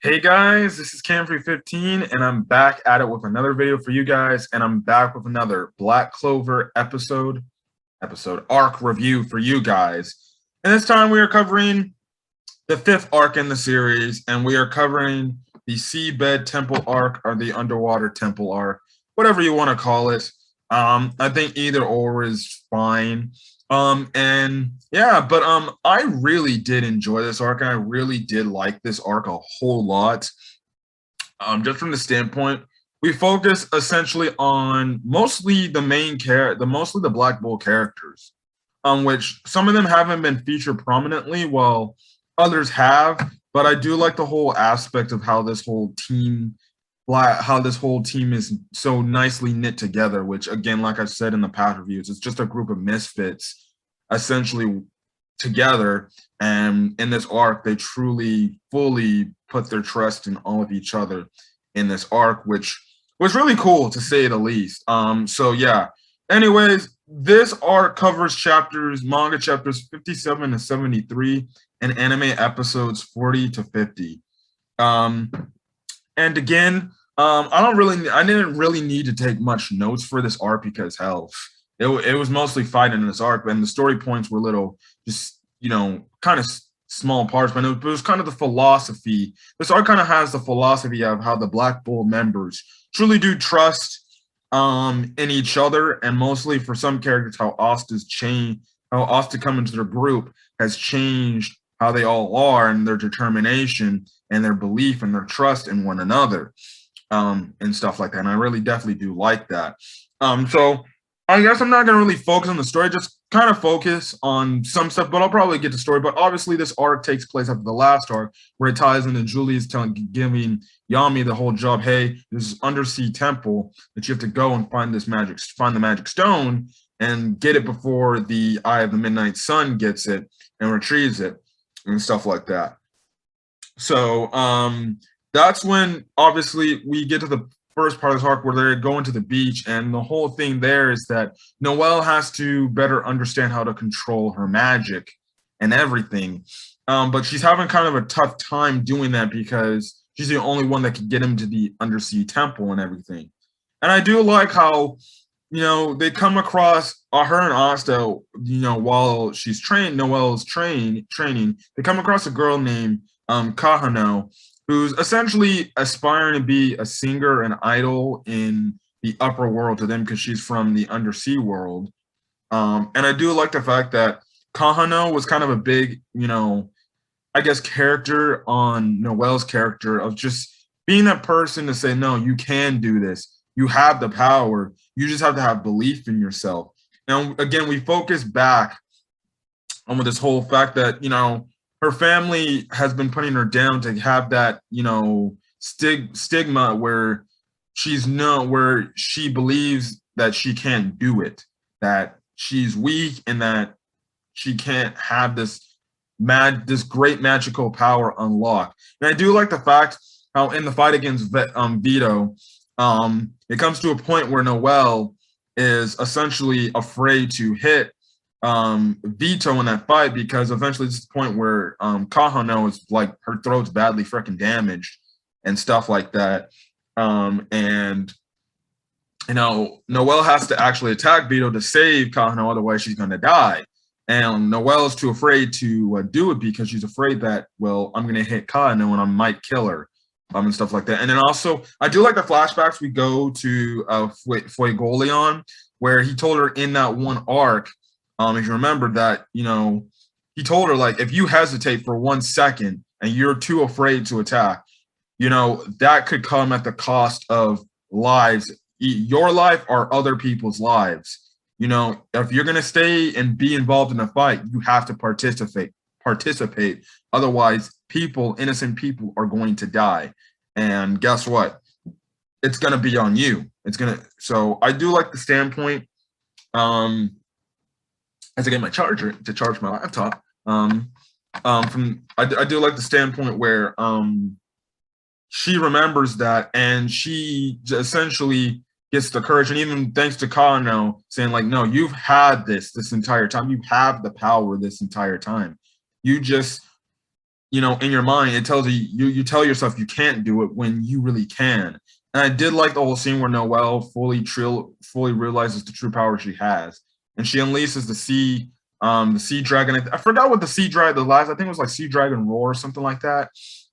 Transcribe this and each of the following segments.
Hey guys, this is Camfrey15 and I'm back at it with another video for you guys, and I'm back with another Black Clover episode arc review for you guys. And this time we are covering the fifth arc in the series, and we are covering the Seabed Temple arc, or the Underwater Temple arc, whatever you want to call it. I think either or is fine. And yeah, but I really did enjoy this arc, and I really did like this arc a whole lot. Just from the standpoint, we focus essentially on mostly the main mostly the Black Bull characters, which some of them haven't been featured prominently, while others have. But I do like the whole aspect of how this whole team is so nicely knit together, which, again, like I said in the past reviews, it's just a group of misfits essentially together. And in this arc, they truly fully put their trust in all of each other in this arc, which was really cool, to say the least. So yeah, anyways, this arc covers manga chapters 57 to 73 and anime episodes 40 to 50. And again, I didn't really need to take much notes for this arc, because hell, it was mostly fighting in this arc, and the story points were little, just, kind of small parts, but it was kind of the philosophy. This arc kind of has the philosophy of how the Black Bull members truly do trust in each other, and mostly for some characters, how Asta coming to their group has changed how they all are, and their determination and their belief and their trust in one another, and stuff like that. And I really definitely do like that. So I guess I'm not going to really focus on the story, just kind of focus on some stuff, but I'll probably get to story. But obviously this arc takes place after the last arc, where it ties into Julie's giving Yami the whole job. Hey, there's this undersea temple that you have to go and find the magic stone and get it before the Eye of the Midnight Sun gets it and retrieves it and stuff like that. So that's when obviously we get to the first part of this arc, where they're going to the beach, and the whole thing there is that Noelle has to better understand how to control her magic and everything. But she's having kind of a tough time doing that, because she's the only one that can get him to the undersea temple and everything. And I do like how, they come across her and Asta, while she's Noelle's training, they come across a girl named Kahano, who's essentially aspiring to be a singer and idol in the upper world to them, because she's from the undersea world. And I do like the fact that Kahano was kind of a big, I guess, character on Noelle's character, of just being that person to say, no, you can do this. You have the power. You just have to have belief in yourself. Now, again, we focus back on this whole fact that, her family has been putting her down to have that, stigma where where she believes that she can't do it, that she's weak, and that she can't have this great magical power unlocked. And I do like the fact how in the fight against Veto, it comes to a point where Noelle is essentially afraid to hit Veto in that fight, because eventually it's the point where Kahano is like, her throat's badly freaking damaged and stuff like that. And Noelle has to actually attack Veto to save Kahano, otherwise she's going to die. And Noelle is too afraid to do it, because she's afraid that, well, I'm going to hit Kahano and I might kill her, and stuff like that. And then also, I do like the flashbacks we go to Fuegoleon, where he told her in that one arc, if you remember that, he told her, like, if you hesitate for 1 second and you're too afraid to attack, that could come at the cost of lives, your life or other people's lives. If you're going to stay and be involved in a fight, you have to participate. Otherwise, innocent people are going to die. And guess what? It's going to be on you. So I do like the standpoint, as I get my charger to charge my laptop. I do like the standpoint where she remembers that, and she essentially gets the courage, and even thanks to Kano saying, like, no, you've had this entire time. You have the power this entire time. You just in your mind, it tells you tell yourself you can't do it when you really can. And I did like the whole scene where Noelle fully realizes the true power she has, and she unleashes the sea dragon. I forgot what the sea dragon, I think it was like sea dragon roar or something like that.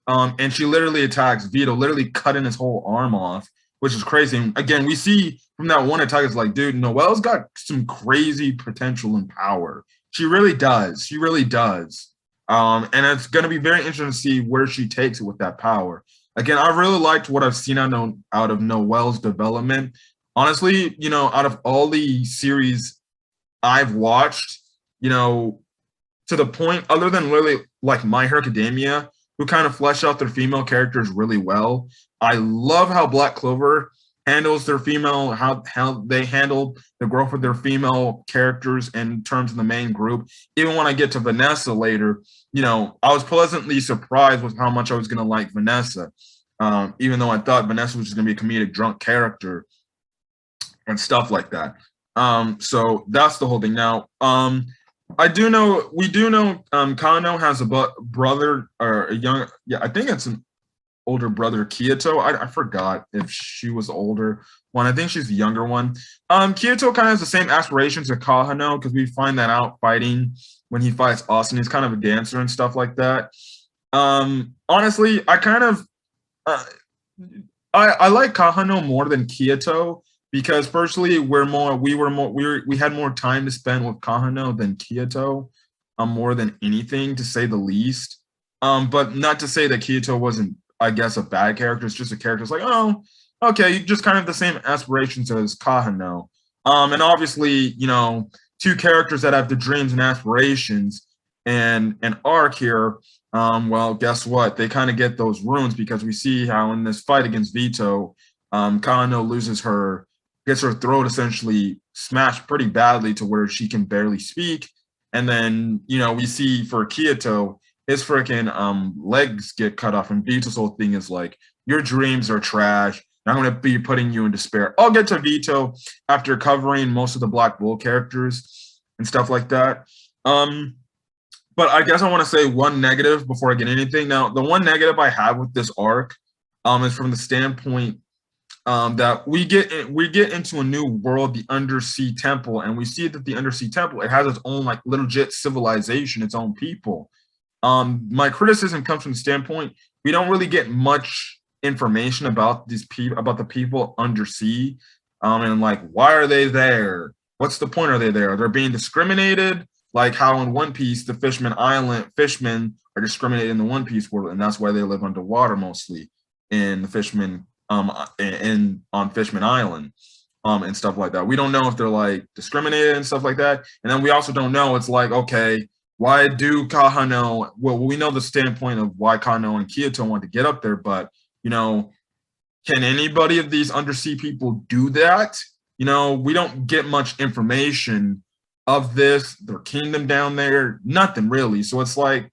And she literally attacks Veto, literally cutting his whole arm off, which is crazy. And again, we see from that one attack, it's like, dude, Noelle's got some crazy potential and power. She really does. She really does. And it's going to be very interesting to see where she takes it with that power. Again, I really liked what I've seen out of Noelle's development. Honestly, out of all the series I've watched, to the point, other than really like My Hero Academia, who kind of flesh out their female characters really well. I love how Black Clover handles their female, how they handle the growth of their female characters in terms of the main group. Even when I get to Vanessa later, I was pleasantly surprised with how much I was going to like Vanessa, even though I thought Vanessa was just going to be a comedic drunk character and stuff like that. So that's the whole thing. Now, we do know Kano has a brother or a young, yeah, I think it's an older brother, Kyoto. I forgot if she was older one. I think she's the younger one. Kyoto kind of has the same aspirations as Kahano, because we find that out fighting when he fights Austin. He's kind of a dancer and stuff like that. Honestly, I kind of I like Kahano more than Kyoto, because firstly, we had more time to spend with Kahano than Kyoto, more than anything, to say the least. But not to say that Kyoto wasn't, I guess, a bad character. It's just a character. It's like, oh, okay, just kind of the same aspirations as Kahano. And obviously, two characters that have the dreams and aspirations and an arc here. Well, guess what? They kind of get those runes, because we see how in this fight against Veto, Kahano gets her throat essentially smashed pretty badly to where she can barely speak. And then, we see for Kyoto, his freaking legs get cut off, and Vito's whole thing is like, your dreams are trash. I'm going to be putting you in despair. I'll get to Veto after covering most of the Black Bull characters and stuff like that. But I guess I want to say one negative before I get anything. Now, the one negative I have with this arc is from the standpoint that we get into a new world, the Undersea Temple, and we see that the Undersea Temple, it has its own like legit civilization, its own people. My criticism comes from the standpoint we don't really get much information about these people, about the people undersea, and like, why are they there? What's the point? Are they there? They're being discriminated, like how in One Piece the fishmen are discriminated in the One Piece world, and that's why they live underwater mostly in the fishmen on Fishman Island, and stuff like that. We don't know if they're like discriminated and stuff like that. And then we also don't know, it's like, okay, why do Kahano, well, we know the standpoint of why Kahano and Kyoto want to get up there, but can anybody of these undersea people do that? We don't get much information of their kingdom down there, nothing really. So it's like,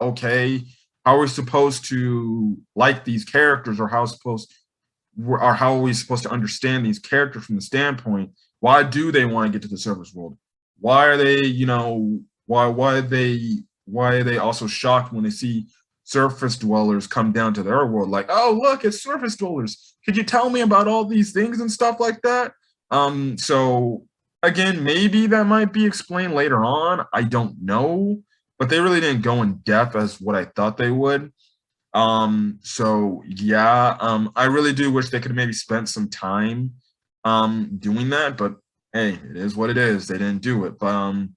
okay, how are we supposed to like these characters, or how are we supposed to understand these characters from the standpoint, why do they want to get to the surface world? Why are they, why are they also shocked when they see surface dwellers come down to their world? Like, oh, look, it's surface dwellers. Could you tell me about all these things and stuff like that? So again, maybe that might be explained later on. I don't know, but they really didn't go in depth as what I thought they would. So yeah, I really do wish they could have maybe spent some time doing that, but hey, it is what it is. They didn't do it. But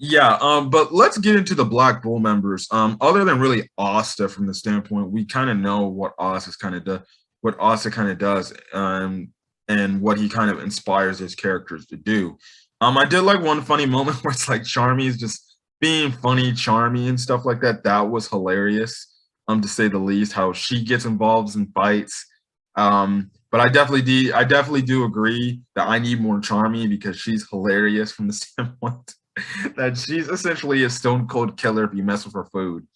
yeah, but let's get into the Black Bull members. Other than really Asta, from the standpoint, we kind of know what Asta kind of does, and what he kind of inspires his characters to do. I did like one funny moment where it's like Charmy is just being funny, Charmy and stuff like that. That was hilarious, to say the least, how she gets involved in fights. But I definitely do agree that I need more Charmy, because she's hilarious from the standpoint that she's essentially a stone cold killer if you mess with her food,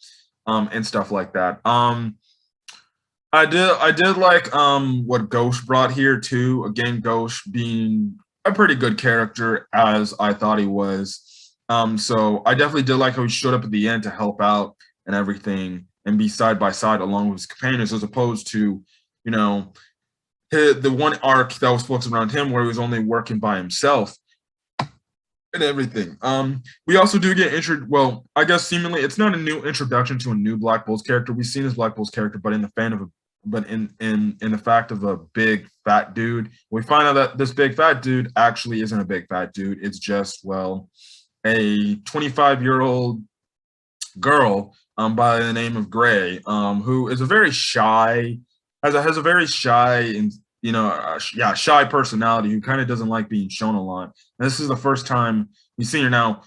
and stuff like that. I did like what Ghost brought here too. Again, Ghost being a pretty good character, as I thought he was. So I definitely did like how he showed up at the end to help out and everything and be side by side along with his companions, as opposed to, you know, the one arc that was focused around him where he was only working by himself and everything. We also do get well, I guess seemingly it's not a new introduction to a new Black Bulls character. We've seen this Black Bulls character, but in the fan of a but in the fact of a big fat dude, we find out that this big fat dude actually isn't a big fat dude. It's just, well, a 25-year-old girl by the name of Gray, who is a very shy, has a very shy and, shy personality, who kind of doesn't like being shown a lot. And this is the first time we've seen her. Now,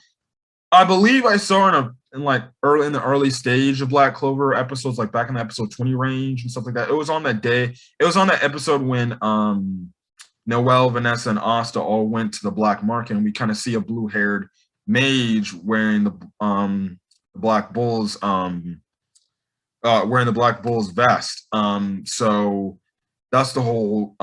I believe I saw her in like early in the early stage of Black Clover episodes, like back in the episode 20 range and stuff like that. It was on that day. It was on that episode when Noelle, Vanessa, and Asta all went to the black market, and we kind of see a blue-haired mage wearing the Black Bulls wearing the Black Bulls vest. So that's the whole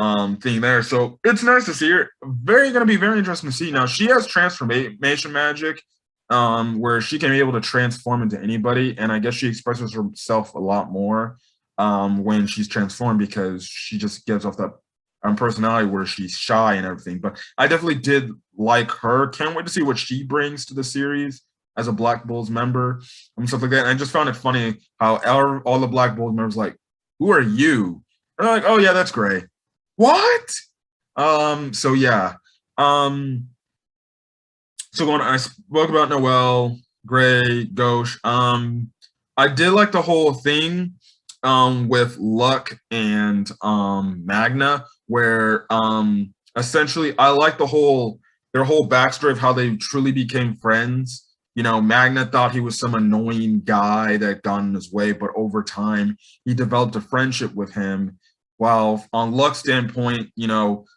thing there. So it's nice to see her. Going to be very interesting to see. Now, she has transformation magic, where she can be able to transform into anybody, and I guess she expresses herself a lot more when she's transformed, because she just gives off that personality where she's shy and everything. But I definitely did like her. Can't wait to see what she brings to the series as a Black Bulls member and stuff like that. And I just found it funny how all the Black Bulls members like, "Who are you?" And they're like, "Oh yeah, that's Gray." What? So yeah. So I spoke about Noelle, Gray, Gauche. I did like the whole thing with Luck and Magna, where essentially I like their whole backstory of how they truly became friends. Magna thought he was some annoying guy that got in his way, but over time he developed a friendship with him. While on Luck's standpoint,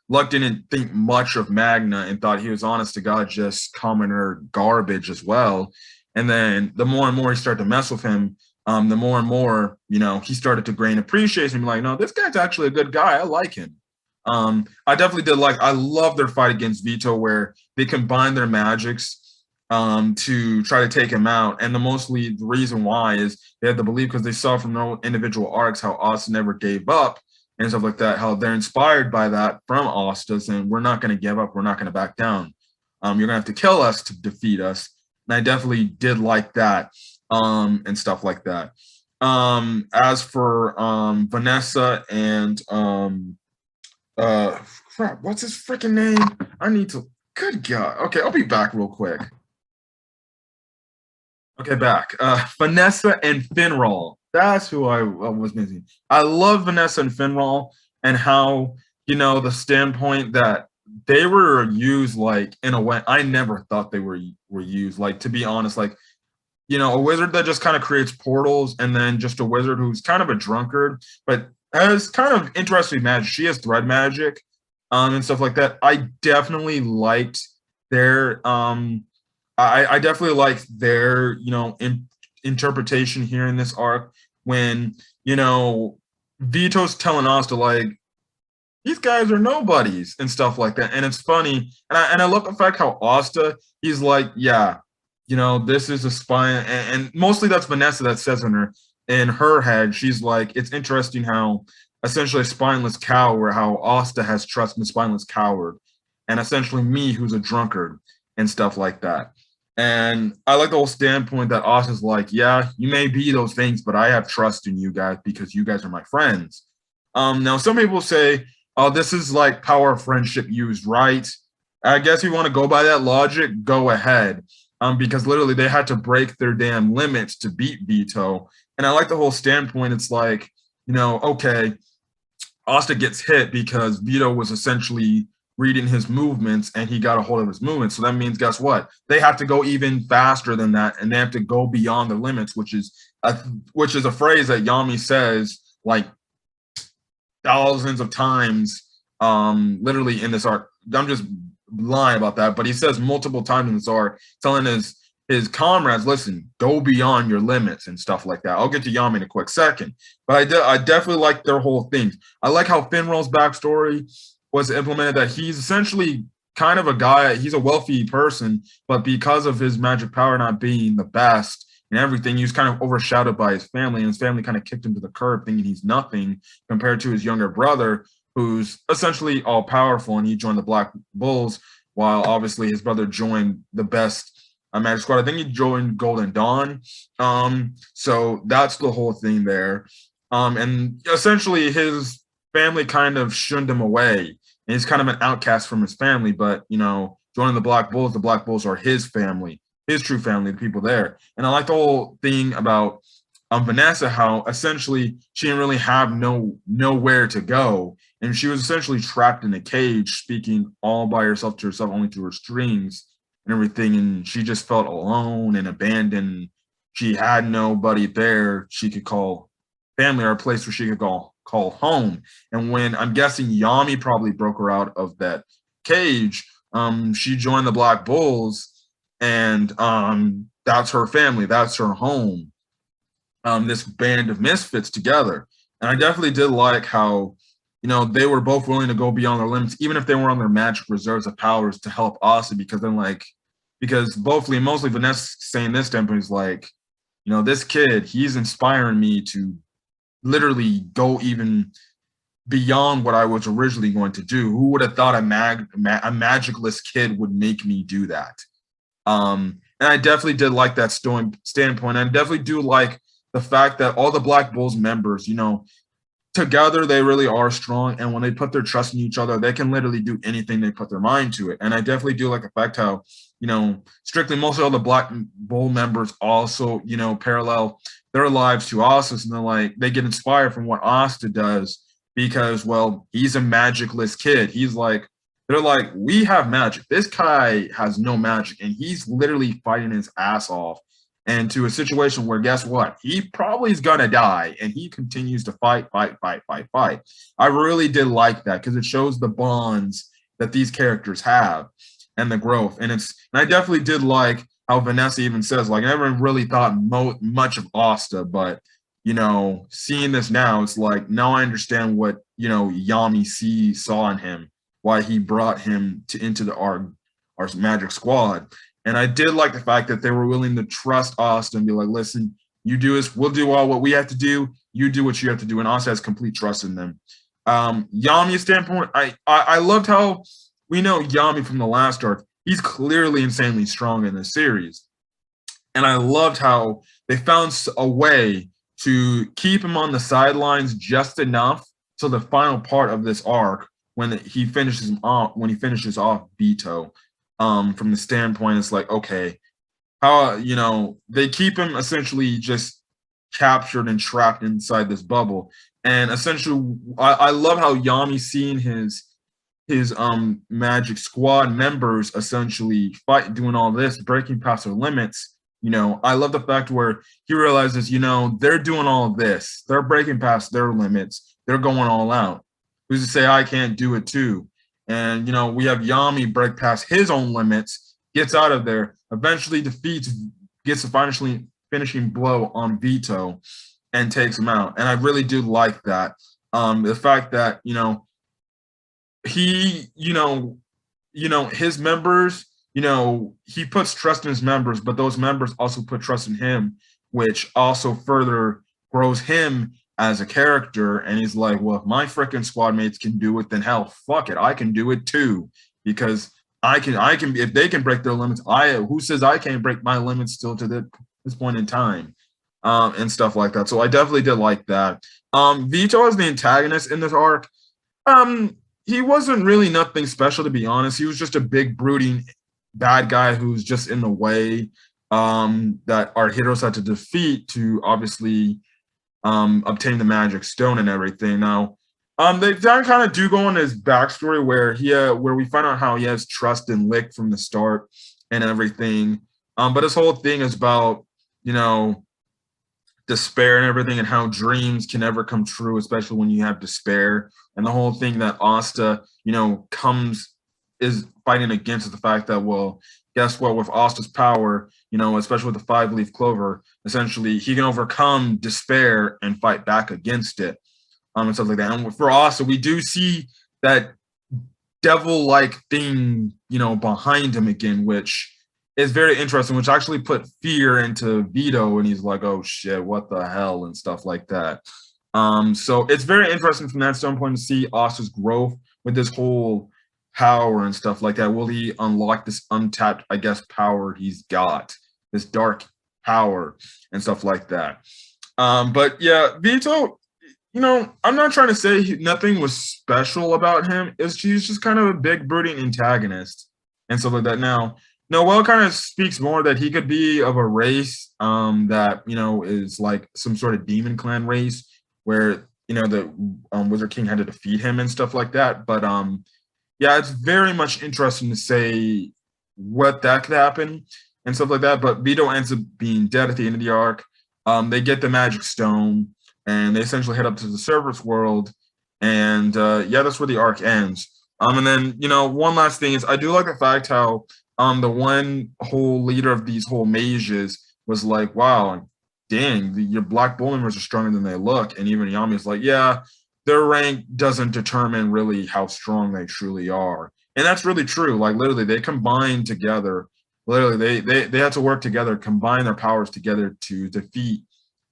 Luck didn't think much of Magna and thought he was, honest to God, just commoner garbage as well. And then the more and more he started to mess with him, the more and more, he started to gain appreciation. Like, no, this guy's actually a good guy. I like him. I definitely did I love their fight against Veto, where they combined their magics to try to take him out. And the reason why is they had to believe, because they saw from their individual arcs how Austin never gave up and stuff like that, how they're inspired by that from Austin, and we're not going to give up. We're not going to back down. You're going to have to kill us to defeat us. And I definitely did like that. And stuff like that. As for Vanessa and crap, what's his freaking name? I need to. Good God. Okay, I'll be back real quick. Okay, back. Vanessa and Finral. That's who I was missing. I love Vanessa and Finral, and how, the standpoint that they were used in a way I never thought they were used. To be honest, a wizard that just kind of creates portals, and then just a wizard who's kind of a drunkard, but has kind of interesting magic. She has thread magic, and stuff like that. I definitely liked their I definitely liked their interpretation here in this arc, when Vito's telling us to these guys are nobodies and stuff like that. And it's funny, and I love the fact how Asta, he's like, yeah, this is a spy, and mostly that's Vanessa that says in her head. She's like, it's interesting how essentially a spineless cow, or how Asta has trust in a spineless coward, and essentially me, who's a drunkard and stuff like that. And I like the whole standpoint that Asta's like, yeah, you may be those things, but I have trust in you guys because you guys are my friends. Now some people say, oh, this is like power of friendship used right. I guess if you want to go by that logic, go ahead. Because literally they had to break their damn limits to beat Veto. And I like the whole standpoint. It's like, okay, Asta gets hit because Veto was essentially reading his movements, and he got a hold of his movements. So that means, guess what? They have to go even faster than that, and they have to go beyond their limits, which is a phrase that Yami says thousands of times, literally in this arc. I'm just lying about that, but he says multiple times in this arc, telling his comrades, listen, go beyond your limits and stuff like that. I'll get to Yami in a quick second, but I definitely like their whole things. I like how Finral's backstory was implemented, that he's essentially kind of a guy, he's a wealthy person, but because of his magic power not being the best and everything, he was kind of overshadowed by his family, and his family kind of kicked him to the curb, thinking he's nothing compared to his younger brother, who's essentially all powerful, and he joined the Black Bulls, while obviously his brother joined the best Magic Squad. I think he joined Golden Dawn. So that's the whole thing there. And essentially his family kind of shunned him away. And he's kind of an outcast from his family, but joining the Black Bulls are his family, his true family, the people there. And I like the whole thing about Vanessa, how essentially she didn't really have nowhere to go. And she was essentially trapped in a cage, speaking all by herself to herself, only through her strings and everything. And she just felt alone and abandoned. She had nobody there she could call family, or a place where she could call home. And when, I'm guessing, Yami probably broke her out of that cage, she joined the Black Bulls, and that's her family, that's her home. This band of misfits together. And I definitely did like how they were both willing to go beyond their limits, even if they were on their magic reserves of powers, to help Austin, because then mostly Vanessa saying this to him is like, this kid, he's inspiring me to literally go even beyond what I was originally going to do. Who would have thought a magicless kid would make me do that? And I definitely did like that standpoint. I definitely do like the fact that all the Black Bulls members, together they really are strong, and when they put their trust in each other, they can literally do anything they put their mind to it. And I definitely do like the fact how strictly most of all the Black Bull members also parallel their lives to Asta's, and they get inspired from what Asta does, because he's a magicless kid. They're like, we have magic, this guy has no magic, and he's literally fighting his ass off into a situation where, guess what? He probably is going to die, and he continues to fight. I really did like that, because it shows the bonds that these characters have and the growth. And I definitely did like how Vanessa even says, I never really thought much of Asta, but, seeing this now, it's like, now I understand what, Yami saw in him, why he brought him into our Magic Squad. And I did like the fact that they were willing to trust Asta and be like, listen, you do this, we'll do all what we have to do, you do what you have to do. And Asta has complete trust in them. Yami's standpoint, I loved how we know Yami from the last arc. He's clearly insanely strong in this series. And I loved how they found a way to keep him on the sidelines just enough to the final part of this arc, when he finishes off Veto. From the standpoint, it's like, okay, how they keep him essentially just captured and trapped inside this bubble. And essentially, I love how Yami seeing his Magic Squad members essentially fight, doing all this, breaking past their limits. I love the fact where he realizes, they're doing all of this, they're breaking past their limits, they're going all out. Who's to say I can't do it too? And, we have Yami break past his own limits, gets out of there, eventually gets the finishing blow on Veto, and takes him out. And I really do like that. The fact that, he, his members, he puts trust in his members, but those members also put trust in him, which also further grows him as a character. And he's like, well, if my freaking squad mates can do it, then hell, fuck it, I can do it too, because I can if they can break their limits, who says I can't break my limits still to this point in time, and stuff like that. So I definitely did like that. Veto as the antagonist in this arc, he wasn't really nothing special, to be honest. He was just a big brooding bad guy who's just in the way, that our heroes had to defeat to obviously obtain the magic stone and everything. Now, they kind of do go on his backstory where we find out how he has trust in Lick from the start and everything. But his whole thing is about, despair and everything, and how dreams can never come true, especially when you have despair. And the whole thing that Asta, is fighting against, is the fact that, well, guess what? With Asta's power, especially with the 5-leaf clover, essentially he can overcome despair and fight back against it, and stuff like that. And for Asta, we do see that devil-like thing, behind him again, which is very interesting, which actually put fear into Veto, and he's like, oh shit, what the hell, and stuff like that. So it's very interesting from that standpoint to see Asta's growth with this whole power and stuff like that. Will he unlock this untapped, I guess, power he's got, this dark power and stuff like that? But yeah, Veto, I'm not trying to say nothing was special about him. He's just kind of a big brooding antagonist and stuff like that. Now, Noel kind of speaks more that he could be of a race that is like some sort of demon clan race where the Wizard King had to defeat him and stuff like that. But yeah, it's very much interesting to say what that could happen and stuff like that. But Veto ends up being dead at the end of the arc. They get the magic stone and they essentially head up to the servers world. And yeah, that's where the arc ends. And then, one last thing is I do like the fact how the one whole leader of these whole mages was like, wow, dang, your black bull members are stronger than they look. And even Yami is like, yeah, their rank doesn't determine really how strong they truly are. And that's really true. Like literally they combine together. Literally they had to work together, combine their powers together to defeat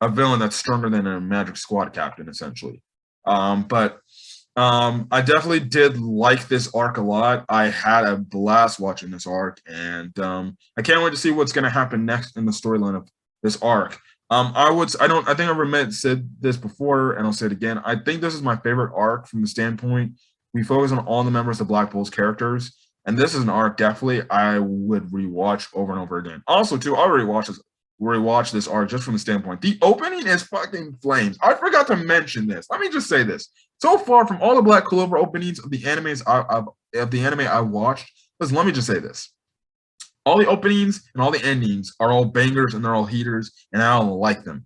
a villain that's stronger than a magic squad captain, essentially. But I definitely did like this arc a lot. I had a blast watching this arc, and I can't wait to see what's going to happen next in the storyline of this arc. I think I said this before, and I'll say it again. I think this is my favorite arc from the standpoint we focus on all the members of Black Bull's characters, and this is an arc definitely I would rewatch over and over again. Also, too, I'll rewatch this arc just from the standpoint the opening is fucking flames. I forgot to mention this. Let me just say this. So far from all the Black Clover openings of the animes I watched, let me just say this. All the openings and all the endings are all bangers and they're all heaters, and I all like them.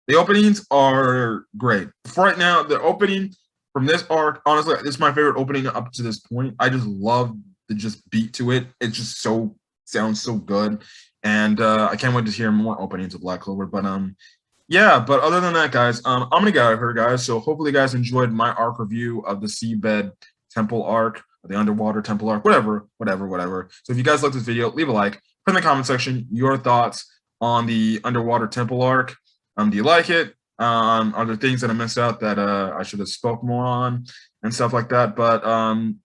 The openings are great. For right now, the opening from this arc, honestly, this is my favorite opening up to this point. I just love the beat to it. It just sounds so good. And I can't wait to hear more openings of Black Clover. But yeah, but other than that, guys, I'm gonna get out of here, guys. So hopefully you guys enjoyed my arc review of the Seabed Temple arc, or the Underwater Temple arc, whatever. So if you guys like this video, leave a like, put in the comment section your thoughts on the Underwater Temple arc. Do you like it? Are there things that I missed out that I should have spoke more on and stuff like that? But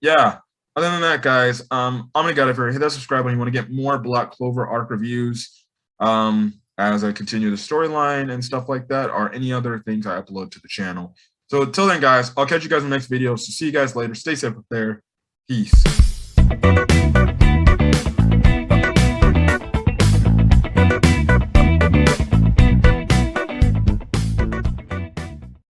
yeah. Other than that, guys, I'm gonna get out of here. Hit that subscribe button. You want to get more Black Clover arc reviews as I continue the storyline and stuff like that, or any other things I upload to the channel. So until then, guys, I'll catch you guys in the next video. So see you guys later. Stay safe up there. Peace.